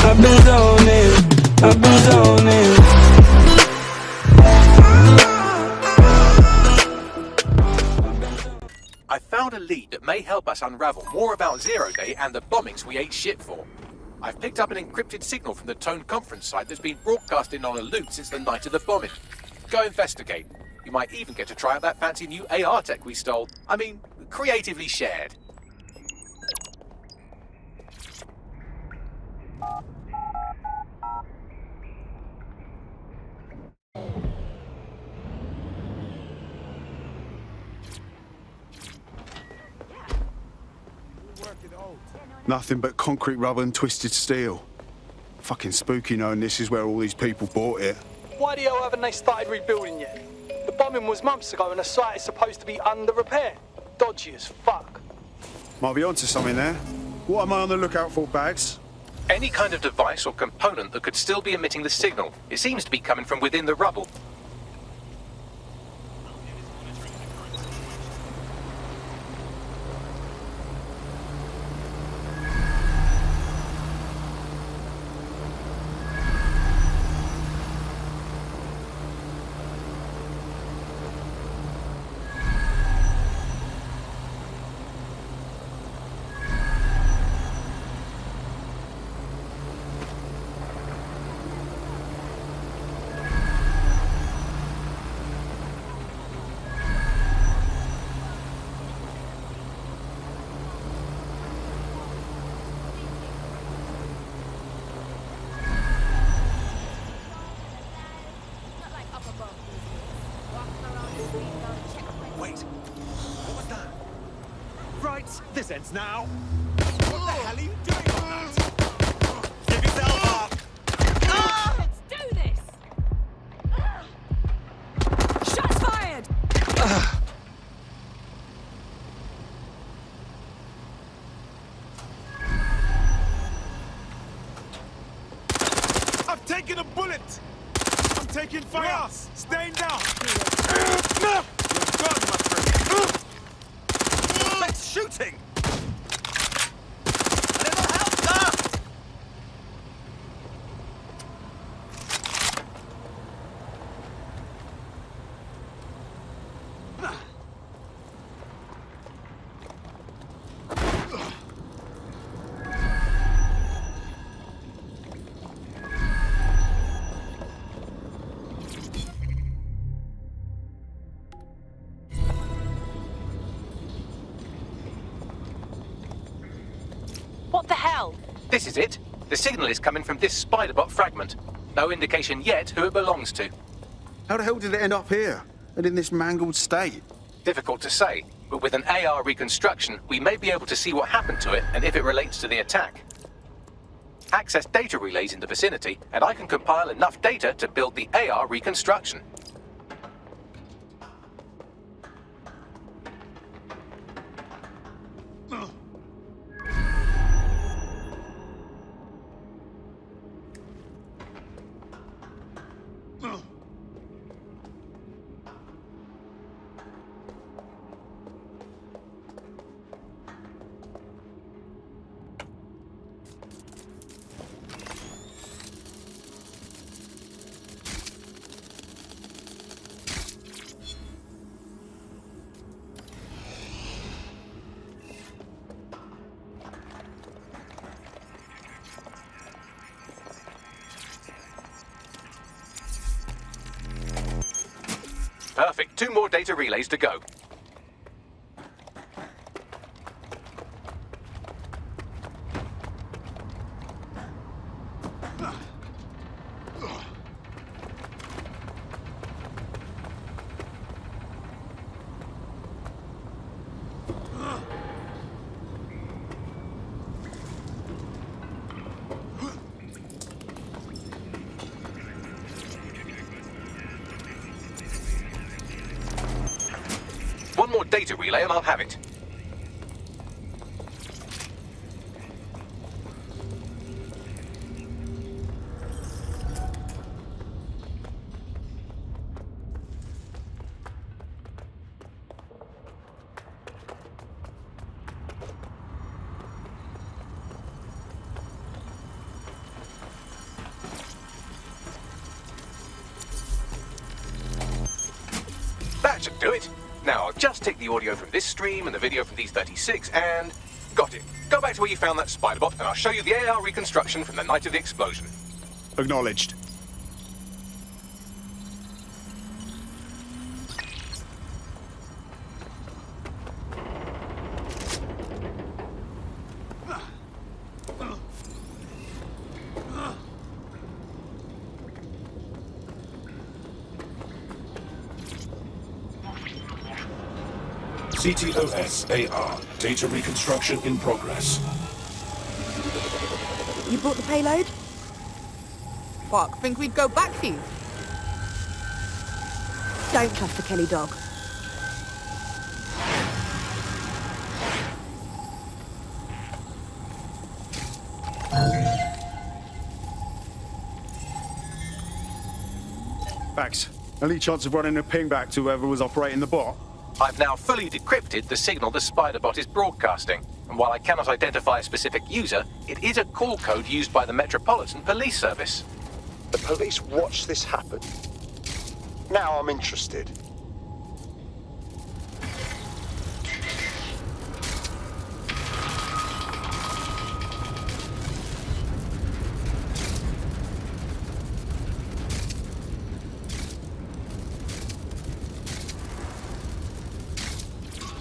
I've been zoning, I've been zoning. I found a lead that may help us unravel more about Zero Day and the bombings we ate shit for. I've picked up an encrypted signal from the Tone conference site that's been broadcasting on a loop since the night of the bombing. Go investigate. You might even get to try out that fancy new AR tech we stole. I mean, creatively shared. Nothing but concrete rubber and twisted steel. Fucking spooky knowing this is where all these people bought it. Why the hell haven't they started rebuilding yet? The bombing was months ago and the site is supposed to be under repair. Dodgy as fuck. Might be onto something there. What am I on the lookout for, Bags? Any kind of device or component that could still be emitting the signal. It seems to be coming from within the rubble. Wait, what was that? Right, this ends now. What the hell are you doing on that? Give yourself up! Let's do this! Shots fired! I've taken a bullet! I'm taking fire! Staying down! No! You're gone, my friend! That's shooting! A little help, sir! What the hell? This is it. The signal is coming from this Spiderbot fragment. No indication yet who it belongs to. How the hell did it end up here? And in this mangled state? Difficult to say, but with an AR reconstruction, we may be able to see what happened to it and if it relates to the attack. Access data relays in the vicinity, and I can compile enough data to build the AR reconstruction. Perfect. 2 more data relays to go. One more data relay and I'll have it. do it. Now, I'll just take the audio from this stream and the video from these 36 and... Got it. Go back to where you found that spider bot and I'll show you the AR reconstruction from the night of the explosion. Acknowledged. CTOS AR. Data reconstruction in progress. You brought the payload? Fuck, think we'd go back for you? Don't trust the Kelly dog. Bax, any chance of running a ping back to whoever was operating the bot? I've now fully decrypted the signal the spider bot is broadcasting. And while I cannot identify a specific user, it is a call code used by the Metropolitan Police Service. The police watched this happen. Now I'm interested.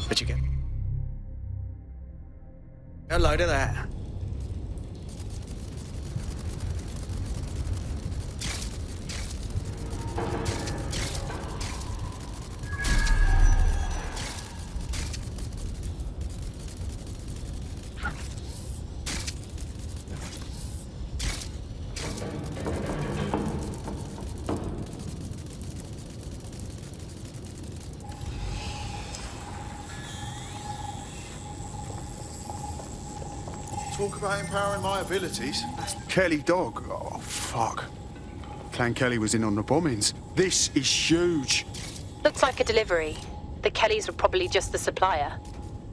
Where'd you get? A load of that. Talk about empowering my abilities. That's Kelly dog. Oh, fuck. Clan Kelly was in on the bombings. This is huge. Looks like a delivery. The Kellys were probably just the supplier.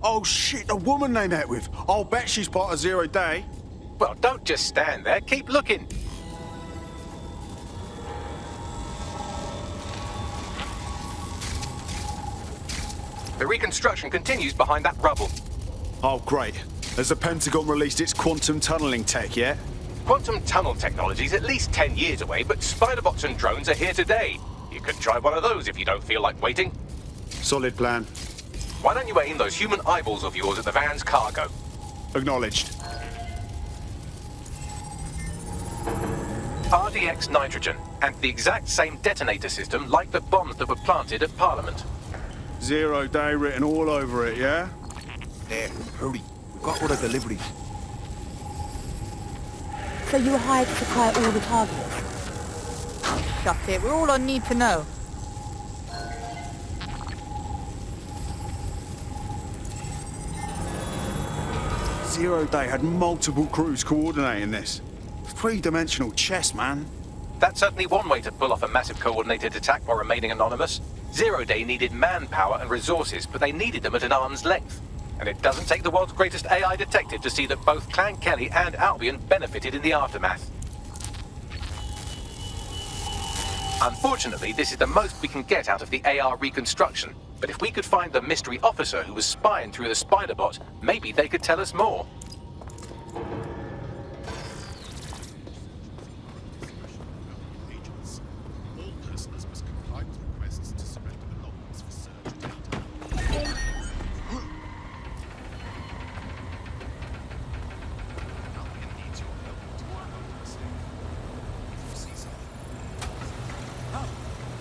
Oh, shit, the woman they met with. I'll bet she's part of Zero Day. Well, don't just stand there. Keep looking. The reconstruction continues behind that rubble. Oh, great. Has the Pentagon released its quantum tunneling tech yet? Quantum tunnel technology is at least 10 years away, but spider-bots and drones are here today. You could try one of those if you don't feel like waiting. Solid plan. Why don't you aim those human eyeballs of yours at the van's cargo? Acknowledged. RDX nitrogen, and the exact same detonator system like the bombs that were planted at Parliament. Zero Day written all over it, yeah? There, hurry. We've got all the deliveries. So you were hired to supply all the targets? That's it, we're all on need to know. Zero Day had multiple crews coordinating this. Three-dimensional chess, man. That's certainly one way to pull off a massive coordinated attack while remaining anonymous. Zero Day needed manpower and resources, but they needed them at an arm's length. And it doesn't take the world's greatest AI detective to see that both Clan Kelly and Albion benefited in the aftermath. Unfortunately, this is the most we can get out of the AR reconstruction. But if we could find the mystery officer who was spying through the spider bot, maybe they could tell us more.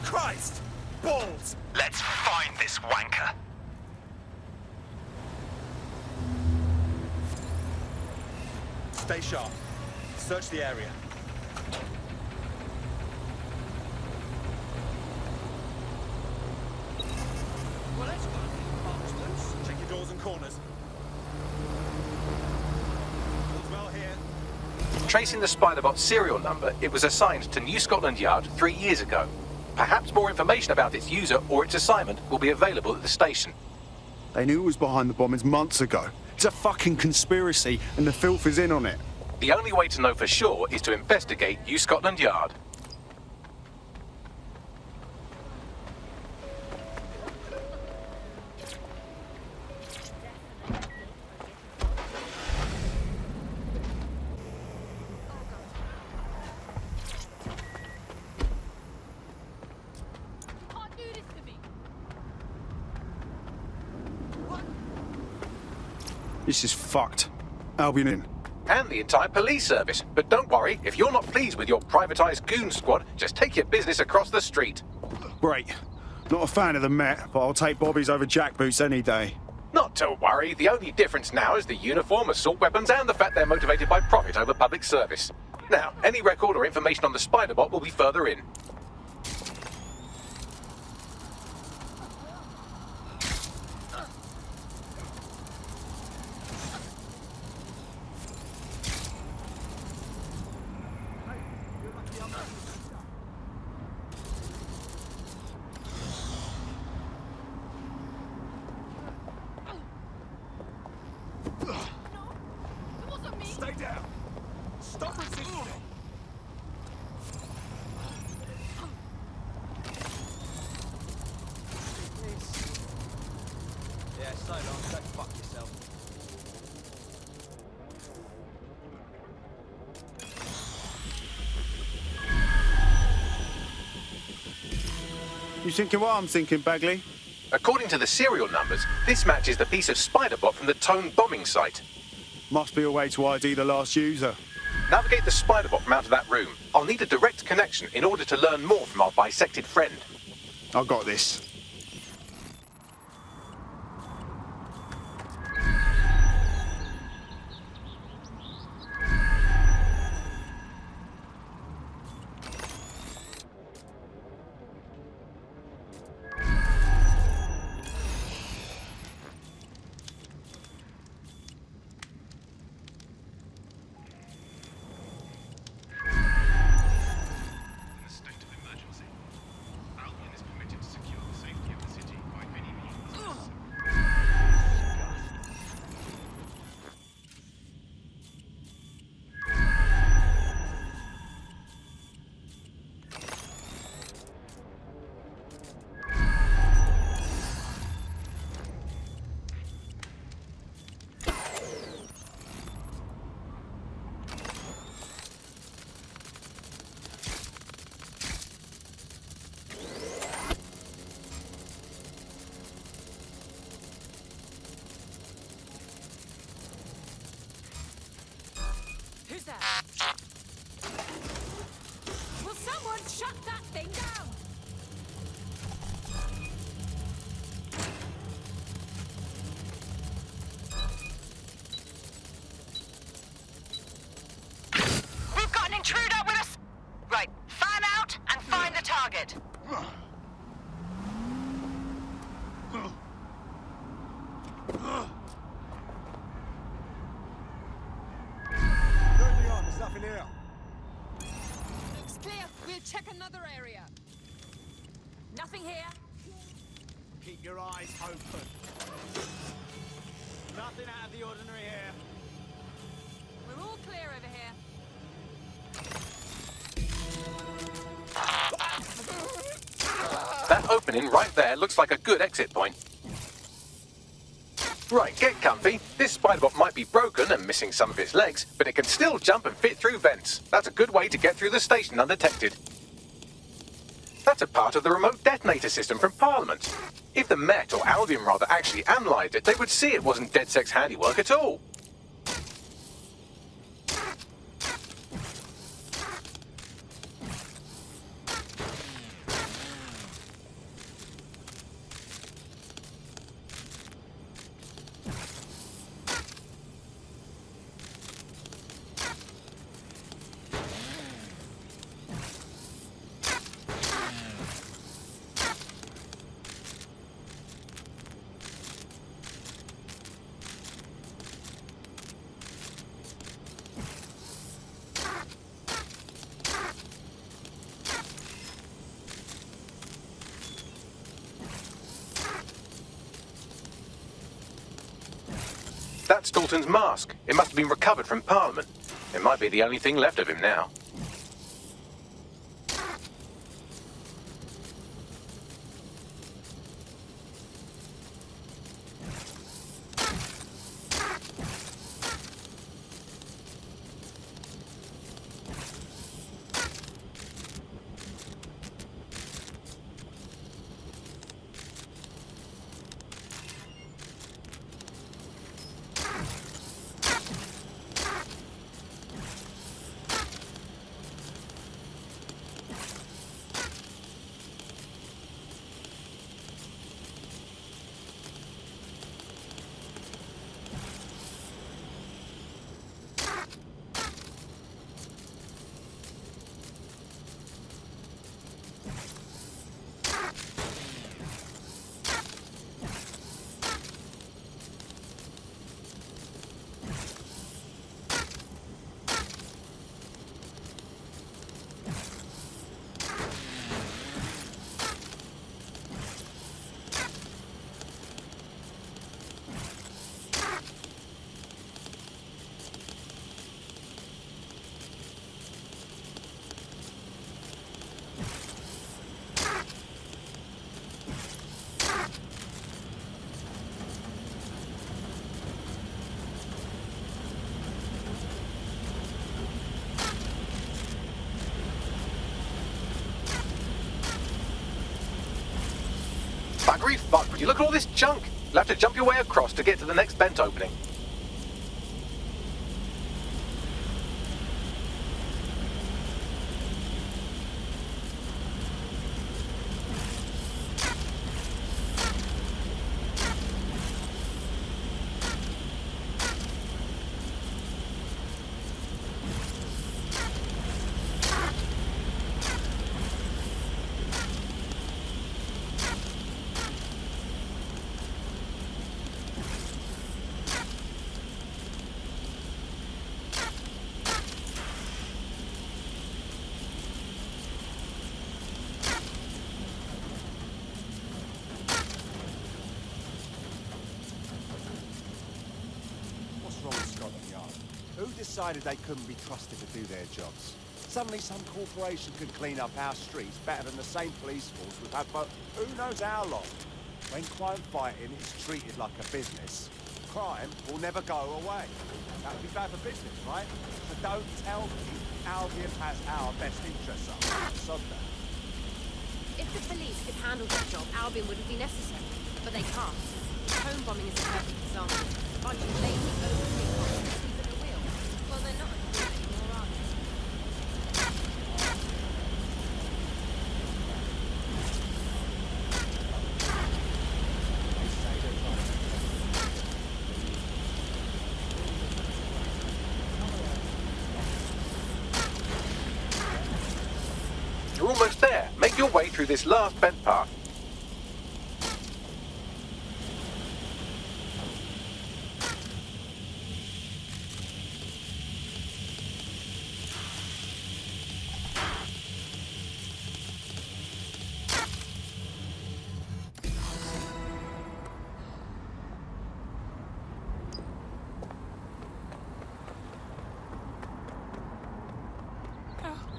Christ! Balls! Let's find this wanker. Stay sharp. Search the area. Well, that's good. Check your doors and corners. All's well here. Tracing the Spider-Bot's serial number, it was assigned to New Scotland Yard 3 years ago. Perhaps more information about its user or its assignment will be available at the station. They knew it was behind the bombings months ago. It's a fucking conspiracy, and the filth is in on it. The only way to know for sure is to investigate New Scotland Yard. This is fucked. Albion in. And the entire police service. But don't worry, if you're not pleased with your privatised goon squad, just take your business across the street. Great. Not a fan of the Met, but I'll take Bobby's over jackboots any day. Not to worry, the only difference now is the uniform, assault weapons, and the fact they're motivated by profit over public service. Now, any record or information on the Spider-Bot will be further in. Stay down. Stop resisting. Yeah, so long. Go fuck yourself. You thinking what I'm thinking, Bagley? According to the serial numbers, this matches the piece of Spider-Bot from the Tone bombing site. Must be a way to ID the last user. Navigate the Spider-Bot from out of that room. I'll need a direct connection in order to learn more from our bisected friend. I got this. Who's that? Will someone shut that thing down? We've got an intruder with us! Right, fan out and find the target. There's nothing here. Looks clear. We'll check another area. Nothing here. Keep your eyes open. Nothing out of the ordinary here. We're all clear over here. That opening right there looks like a good exit point. Right, get comfy. This Spider-Bot might be broken and missing some of its legs, but it can still jump and fit through vents. That's a good way to get through the station undetected. That's a part of the remote detonator system from Parliament. If the Met, or Albion rather, actually analysed it, they would see it wasn't DedSec's handiwork at all. That's Dalton's mask. It must have been recovered from Parliament. It might be the only thing left of him now. buggery fuck. Would you look at all this junk? You'll have to jump your way across to get to the next vent opening. Who decided they couldn't be trusted to do their jobs? Suddenly some corporation could clean up our streets better than the same police force we've had for who knows how long. When crime fighting is treated like a business, crime will never go away. That would be bad for business, right? So don't tell me Albion has our best interests at heart. Sod that. If the police could handle their job, Albion wouldn't be necessary. But they can't. Home bombing is a perfect example. A bunch of lazy, overpaid cops asleep at the wheel. Well, they're not anymore, are they? You're almost there. Make your way through this last vent path.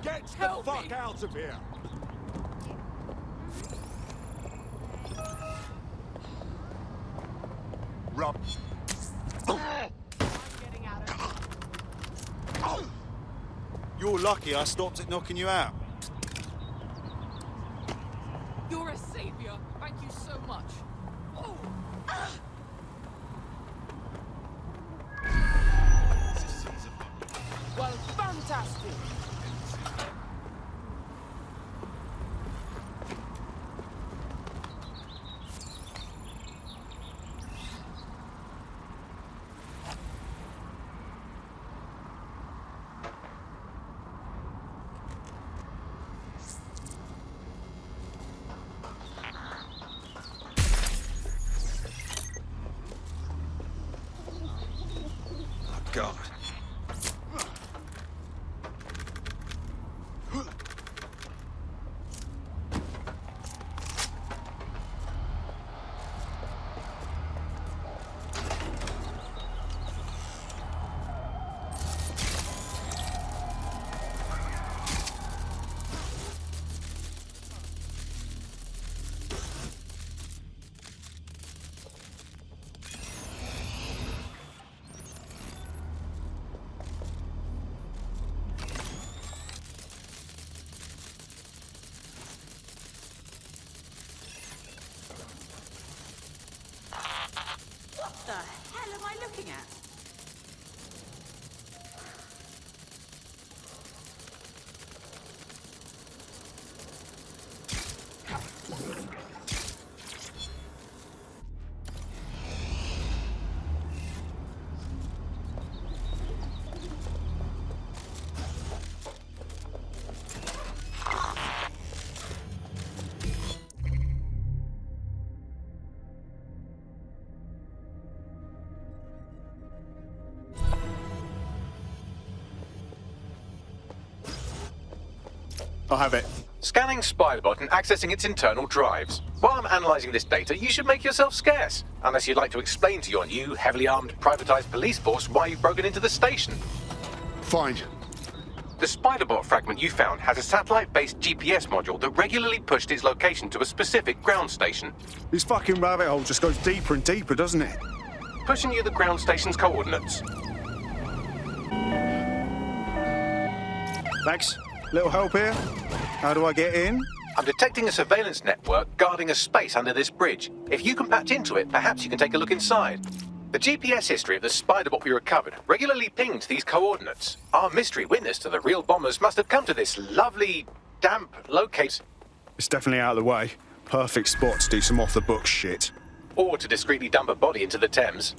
Get the fuck out of here! Rob. You're lucky I stopped it knocking you out. You're a savior. Thank you so much. Oh. Well, fantastic. God. What the hell am I looking at? I'll have it. Scanning Spiderbot and accessing its internal drives. While I'm analysing this data, you should make yourself scarce. Unless you'd like to explain to your new, heavily armed, privatised police force why you've broken into the station. Fine. The Spiderbot fragment you found has a satellite-based GPS module that regularly pushed its location to a specific ground station. This fucking rabbit hole just goes deeper and deeper, doesn't it? Pushing you the ground station's coordinates. Thanks. Little help here? How do I get in? I'm detecting a surveillance network guarding a space under this bridge. If you can patch into it, perhaps you can take a look inside. The GPS history of the spider bot we recovered regularly pinged these coordinates. Our mystery witness to the real bombers must have come to this lovely, damp locate. It's definitely out of the way. Perfect spot to do some off-the-book shit. Or to discreetly dump a body into the Thames.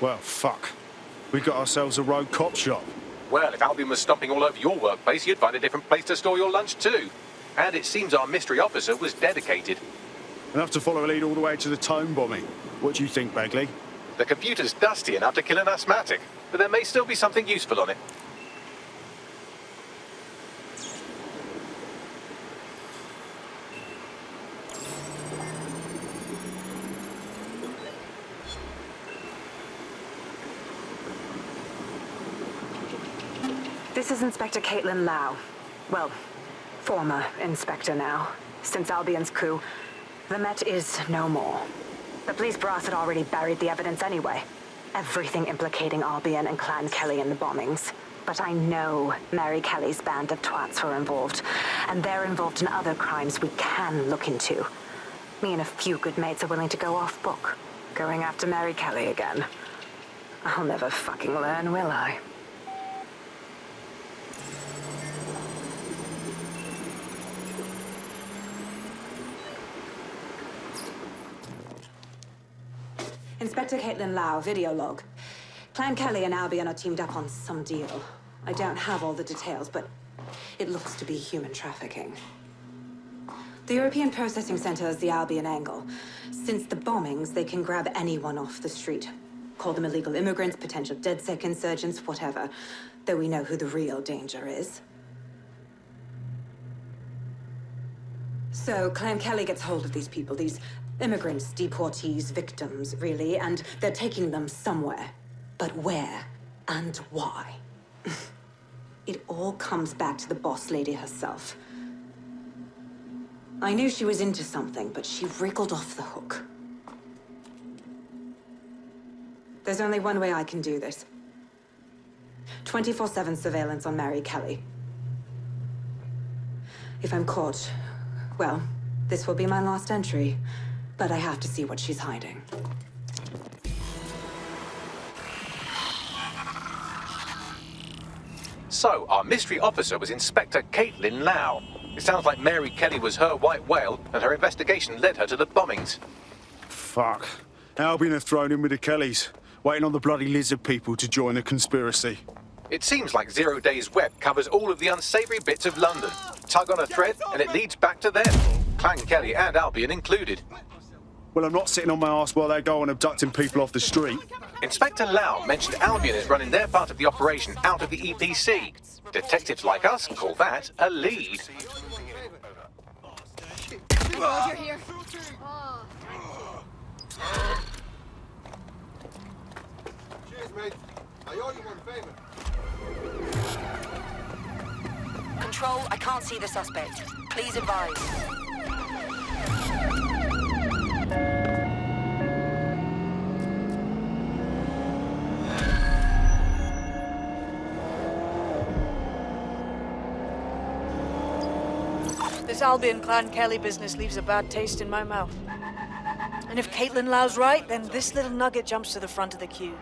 Well, fuck. We got ourselves a rogue cop shop. Well, if Albion was stomping all over your workplace, you'd find a different place to store your lunch too. And it seems our mystery officer was dedicated. Enough to follow a lead all the way to the Tone bombing. What do you think, Bagley? The computer's dusty enough to kill an asthmatic, but there may still be something useful on it. This is Inspector Caitlin Lau. Well, former inspector now. Since Albion's coup, the Met is no more. The police brass had already buried the evidence anyway. Everything implicating Albion and Clan Kelly in the bombings. But I know Mary Kelly's band of twats were involved, and they're involved in other crimes we can look into. Me and a few good mates are willing to go off book, going after Mary Kelly again. I'll never fucking learn, will I? Inspector Caitlin Lau, video log. Clan Kelly and Albion are teamed up on some deal. I don't have all the details, but it looks to be human trafficking. The European Processing Center is the Albion angle. Since the bombings, they can grab anyone off the street. Call them illegal immigrants, potential DedSec insurgents, whatever. Though we know who the real danger is. So Clan Kelly gets hold of these people, these immigrants, deportees, victims, really, and they're taking them somewhere. But where and why? It all comes back to the boss lady herself. I knew she was into something, but she wriggled off the hook. There's only one way I can do this. 24/7 surveillance on Mary Kelly. If I'm caught, well, this will be my last entry. But I have to see what she's hiding. So, our mystery officer was Inspector Caitlin Lau. It sounds like Mary Kelly was her white whale, and her investigation led her to the bombings. Fuck. Albion have thrown in with the Kellys, waiting on the bloody lizard people to join the conspiracy. It seems like Zero Day's web covers all of the unsavory bits of London. Tug on a thread, and it leads back to them. Clan Kelly and Albion included. Well, I'm not sitting on my ass while they go on abducting people off the street. Inspector Lau mentioned Albion is running their part of the operation out of the EPC. Detectives like us call that a lead. Thank God you're here. Cheers, mate. I owe you one favor. Control, I can't see the suspect. Please advise. This Albion Clan Kelly business leaves a bad taste in my mouth. And if Caitlin Lau's right, then this little nugget jumps to the front of the queue.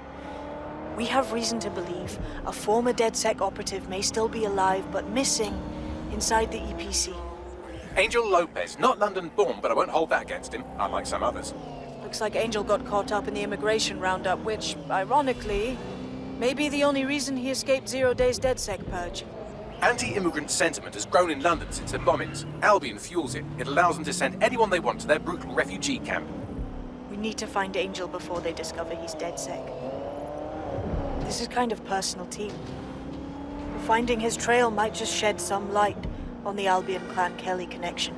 We have reason to believe a former DedSec operative may still be alive, but missing inside the EPC. Angel Lopez, not London-born, but I won't hold that against him, unlike some others. Looks like Angel got caught up in the immigration roundup, which, ironically, may be the only reason he escaped 0 Day's DedSec purge. Anti-immigrant sentiment has grown in London since the bombings. Albion fuels it. It allows them to send anyone they want to their brutal refugee camp. We need to find Angel before they discover he's DedSec. This is kind of personal too. Finding his trail might just shed some light on the Albion Clan Kelly connection.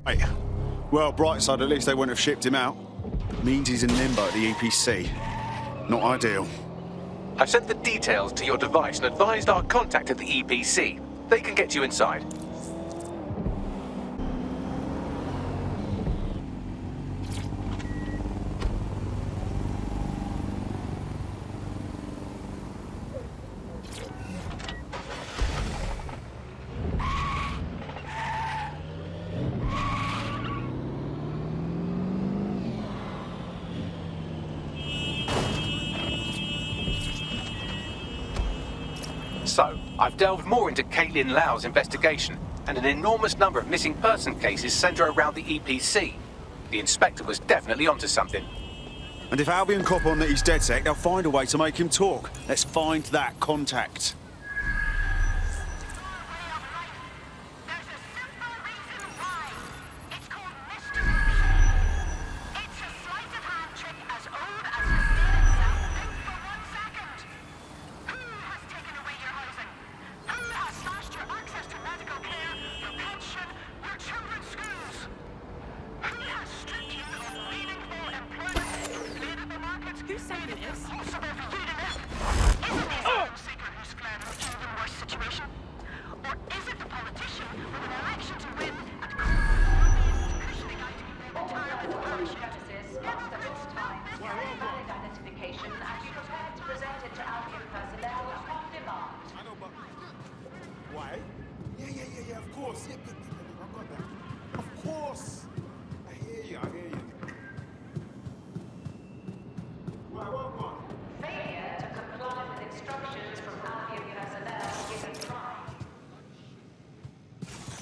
Hey, well, bright side, at least they wouldn't have shipped him out. Means he's in limbo at the EPC. Not ideal. I've sent the details to your device and advised our contact at the EPC. They can get you inside. So, I've delved more into Caitlin Lau's investigation, and an enormous number of missing person cases centre around the EPC. The inspector was definitely onto something. And if Albion cop on that he's DedSec, they'll find a way to make him talk. Let's find that contact.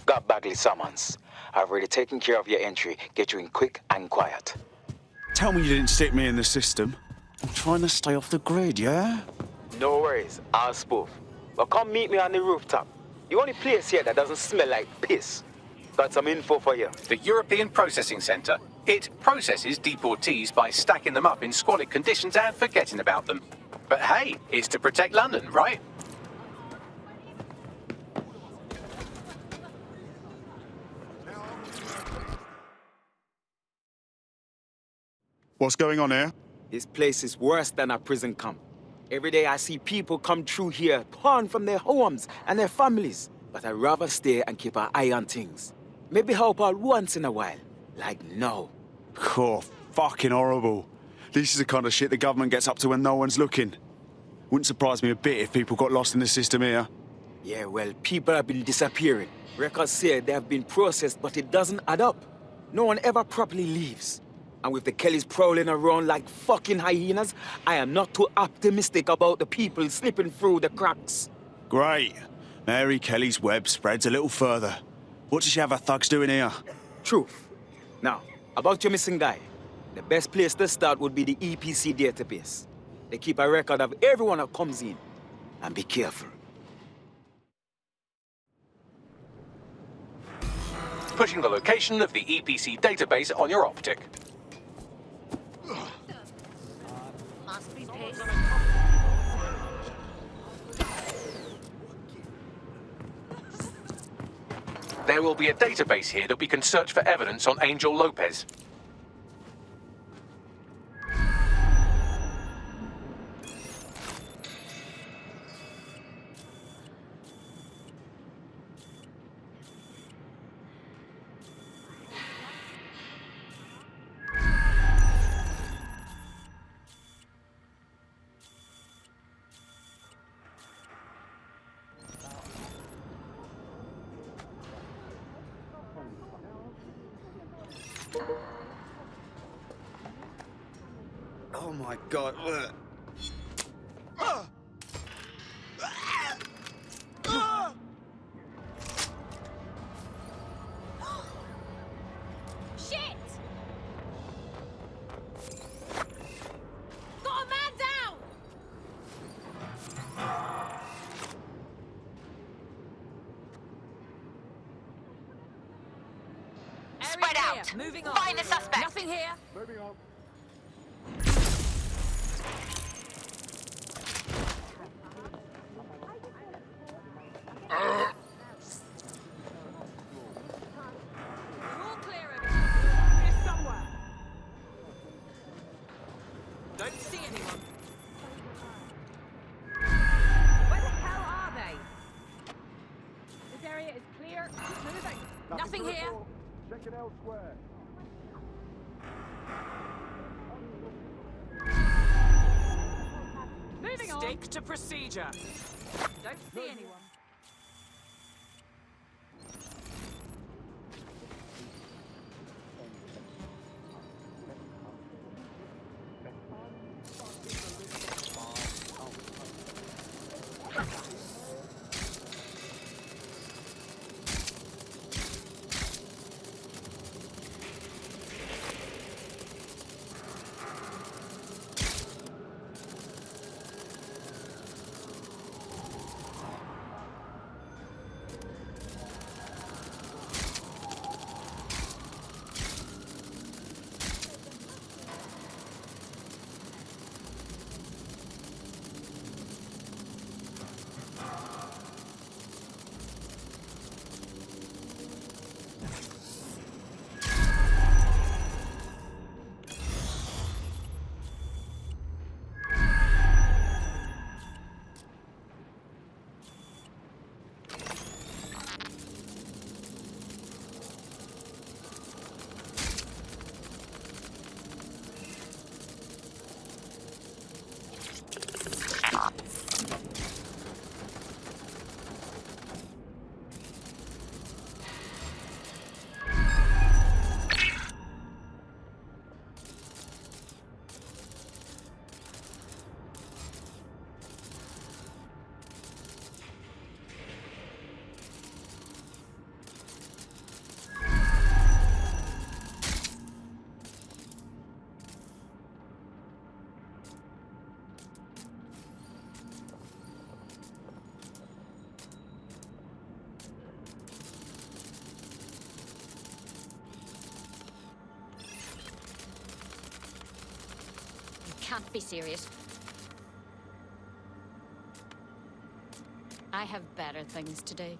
Got Bagley summons. I've already taken care of your entry. Get you in quick and quiet. Tell me you didn't stick me in the system. I'm trying to stay off the grid, yeah? No worries, I'll spoof. But come meet me on the rooftop. The only place here that doesn't smell like piss. Got some info for you. The European Processing Centre. It processes deportees by stacking them up in squalid conditions and forgetting about them. But hey, it's to protect London, right? What's going on here? This place is worse than a prison camp. Every day I see people come through here, torn from their homes and their families. But I'd rather stay and keep an eye on things. Maybe help out once in a while. Like now. Oh, fucking horrible. This is the kind of shit the government gets up to when no one's looking. Wouldn't surprise me a bit if people got lost in the system here. Yeah, well, people have been disappearing. Records say they have been processed, but it doesn't add up. No one ever properly leaves. And with the Kellys prowling around like fucking hyenas, I am not too optimistic about the people slipping through the cracks. Great. Mary Kelly's web spreads a little further. What does she have her thugs doing here? Truth. Now, about your missing guy. The best place to start would be the EPC database. They keep a record of everyone that comes in. And be careful. Pushing the location of the EPC database on your optic. Must be pissed. There will be a database here that we can search for evidence on Angel Lopez. Oh my god, look. Spread out. Moving on. Find the suspect. Nothing here. Moving on. We're all clear of it. Here somewhere. Don't see anyone. Where the hell are they? This area is clear. Keep moving. Nothing here. Check it elsewhere. Moving on. Stick to procedure. Don't see anyone. Can't be serious. I have better things to do.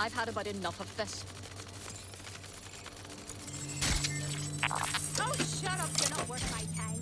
I've had about enough of this. Oh, shut up. You're not worth my time.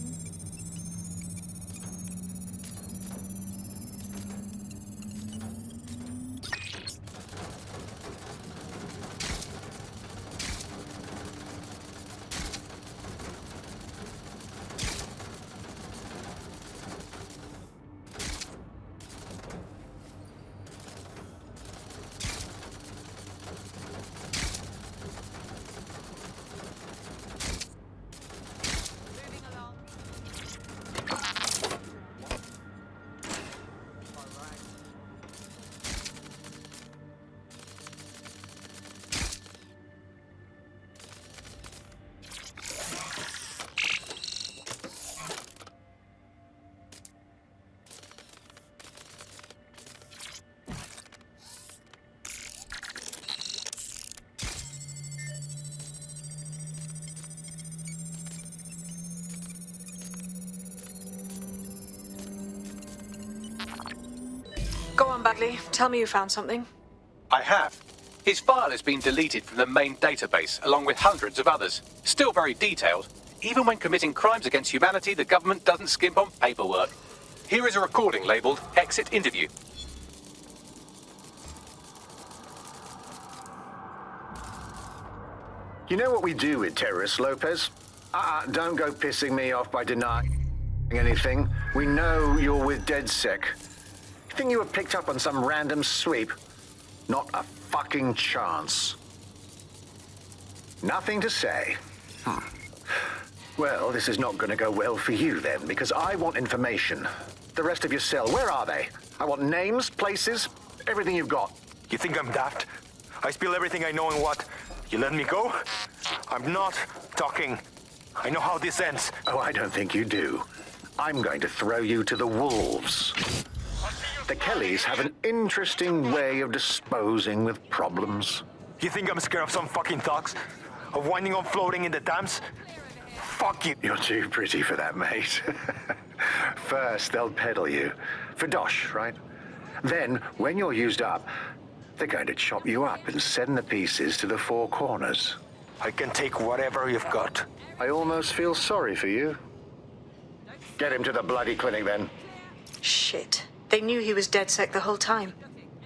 Go on, Bagley. Tell me you found something. I have. His file has been deleted from the main database, along with hundreds of others. Still very detailed. Even when committing crimes against humanity, the government doesn't skimp on paperwork. Here is a recording labelled Exit Interview. You know what we do with terrorists, Lopez? Don't go pissing me off by denying anything. We know you're with DedSec. You think you were picked up on some random sweep? Not a fucking chance. Nothing to say. Well, this is not going to go well for you then, because I want information. The rest of your cell, where are they? I want names, places, everything you've got. You think I'm daft? I spill everything I know and what? You let me go? I'm not talking. I know how this ends. Oh, I don't think you do. I'm going to throw you to the wolves. The Kellys have an interesting way of disposing with problems. You think I'm scared of some fucking thugs? Of winding up floating in the dams? Fuck you. You're too pretty for that, mate. First, they'll peddle you. For dosh, right? Then, when you're used up, they're going to chop you up and send the pieces to the Four Corners. I can take whatever you've got. I almost feel sorry for you. Get him to the bloody clinic, then. Shit. They knew he was DedSec the whole time.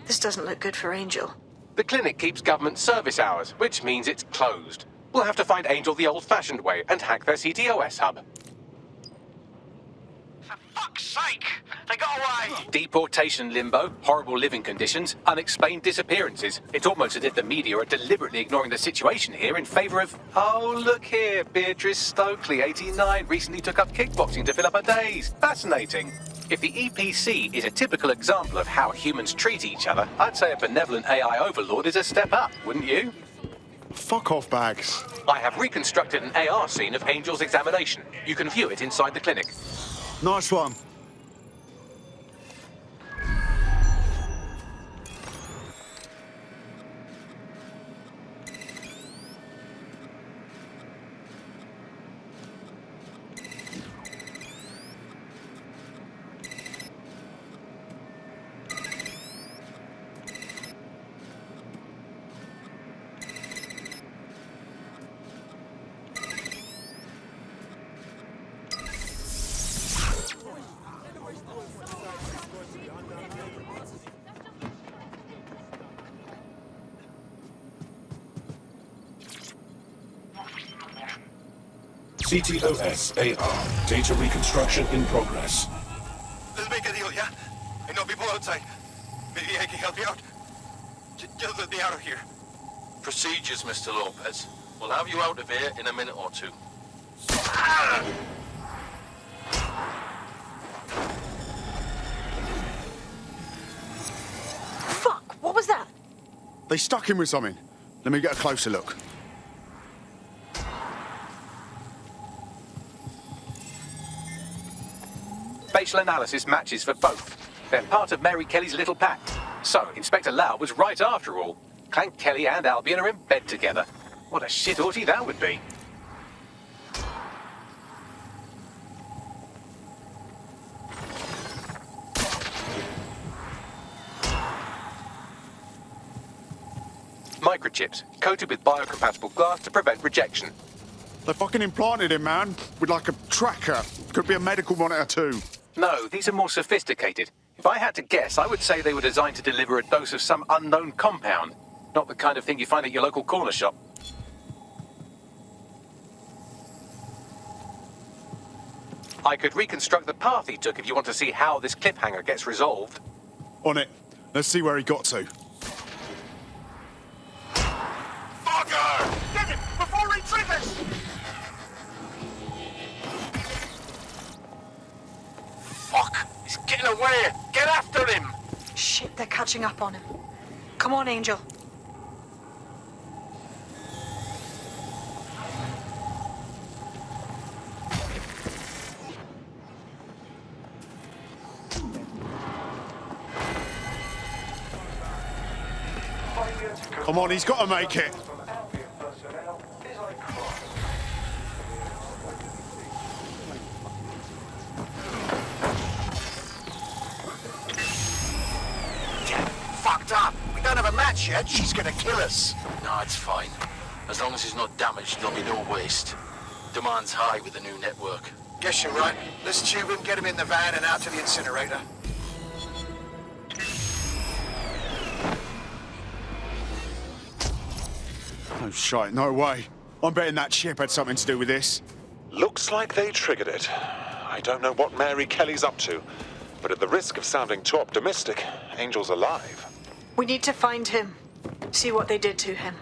This doesn't look good for Angel. The clinic keeps government service hours, which means it's closed. We'll have to find Angel the old-fashioned way and hack their CTOS hub. For fuck's sake! They got away! Deportation limbo, horrible living conditions, unexplained disappearances. It's almost as if the media are deliberately ignoring the situation here in favour of... Oh, look here, Beatrice Stokely, 89, recently took up kickboxing to fill up her days. Fascinating. If the EPC is a typical example of how humans treat each other, I'd say a benevolent AI overlord is a step up, wouldn't you? Fuck off, Bags. I have reconstructed an AR scene of Angel's examination. You can view it inside the clinic. Nice one. CTOS AR. Data reconstruction in progress. Let's make a deal, yeah? I know people outside. Maybe I can help you out. Just let me out of here. Procedures, Mr. Lopez. We'll have you out of here in a minute or two. Fuck! What was that? They stuck him with something. Let me get a closer look. Facial analysis matches for both. They're part of Mary Kelly's little pack. So, Inspector Lau was right after all. Clank Kelly and Albion are in bed together. What a shit orgy that would be. microchips, coated with biocompatible glass to prevent rejection. They fucking implanted him, man, with like a tracker. Could be a medical monitor too. No, these are more sophisticated. If I had to guess, I would say they were designed to deliver a dose of some unknown compound. Not the kind of thing you find at your local corner shop. I could reconstruct the path he took if you want to see how this cliffhanger gets resolved. On it. Let's see where he got to. Fucker! Get it! Before he triggers! Fuck! He's getting away! Get after him! Shit, they're catching up on him. Come on, Angel. Come on, he's got to make it. Fucked up! We don't have a match yet. She's gonna kill us. No, it's fine. As long as he's not damaged, there'll be no waste. Demand's high with the new network. Guess you're right. Let's tube him, get him in the van and out to the incinerator. Oh, shite, no way. I'm betting that chip had something to do with this. Looks like they triggered it. I don't know what Mary Kelly's up to, but at the risk of sounding too optimistic, Angel's alive. We need to find him. See what they did to him.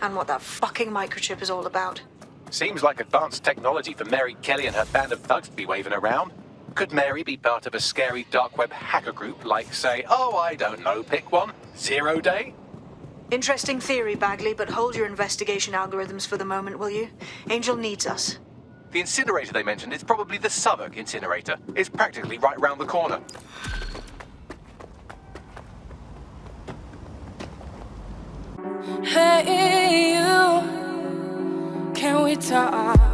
And what that fucking microchip is all about. Seems like advanced technology for Mary Kelly and her band of thugs to be waving around. Could Mary be part of a scary dark web hacker group like, say, oh, I don't know, pick one, Zero Day? Interesting theory, Bagley, but hold your investigation algorithms for the moment, will you? Angel needs us. The incinerator they mentioned is probably the Southwark incinerator. It's practically right round the corner. Hey, you, can we talk?